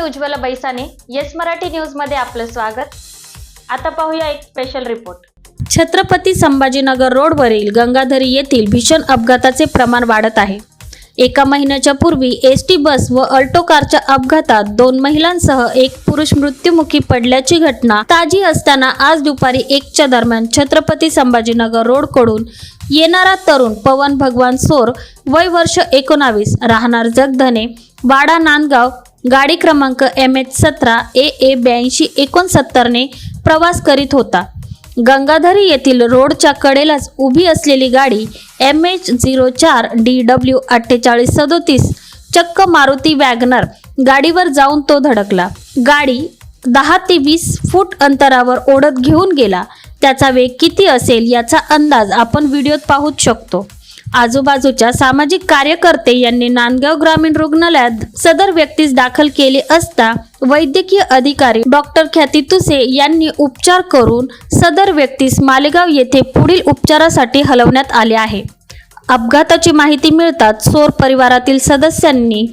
उज्ज्वल बैसाने yes Marathi news मध्ये आपलं स्वागत। आता पाहूया एक स्पेशल रिपोर्ट। छत्रपती संभाजीनगर रोडवरील गंगाधरी येथील भीषण अपघाताचे प्रमाण वाढत आहे। एका महिन्याच्या पूर्वी एसटी बस व अल्टो कारच्या अपघातात 2 महिलांसह एक पुरुष मृत्युमुखी पडल्याची घटना ताजी असताना आज दुपारी 1च्या दरम्यान छत्रपती संभाजीनगर रोड कडून येणारा तरुण पवन भगवान सोर वय वर्ष 19 राहणार जगधने वाडा नांदगाव गाडी क्रमांक MH17 AA 8269 ने प्रवास करीत होता। गंगाधरी येथील रोडच्या कडेलाच उभी असलेली गाडी MH04 DW 4837 चक्क मारुती वॅगनर गाडीवर जाऊन तो धडकला। गाडी 10 ते 20 फूट अंतरावर ओढत घेऊन गेला। त्याचा वेग किती असेल याचा अंदाज आपण व्हिडिओत पाहू शकतो। आजूबाजूच्या सामाजिक कार्यकर्ते यांनी नांदगाव ग्रामीण रुग्णालयात सदर व्यक्तीस दाखल केले असता वैद्यकीय अधिकारी डॉक्टर ख्याती तुसे यांनी उपचार करून सदर व्यक्तीस मालेगाव येथे पुढील उपचारासाठी हलवण्यात आले आहे। अपघाताची माहिती मिळताच सोर परिवारातील सदस्यांनी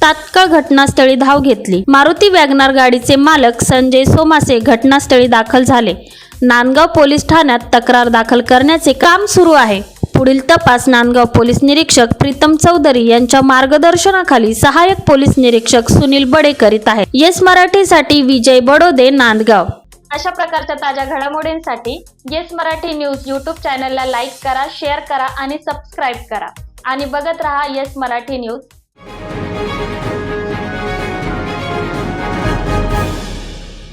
तात्काळ घटनास्थळी धाव घेतली। मारुती वॅगनर गाडीचे मालक संजय सोमासे घटनास्थळी दाखल झाले। नांदगाव पोलीस ठाण्यात तक्रार दाखल करण्याचे काम सुरू आहे। पुढील तपास नांदगाव पोलीस निरीक्षक प्रीतम चौधरी यांच्या मार्गदर्शनाखाली सहाय्यक पोलीस निरीक्षक सुनील बडे करीत आहेत। येस मराठीसाठी विजय बडोदे, नांदगाव। अशा प्रकारच्या ताज्या घडामोडींसाठी येस मराठी न्यूज यूट्यूब चॅनलला लाईक करा, शेअर करा आणि सबस्क्राईब करा आणि बघत रहा येस मराठी न्यूज।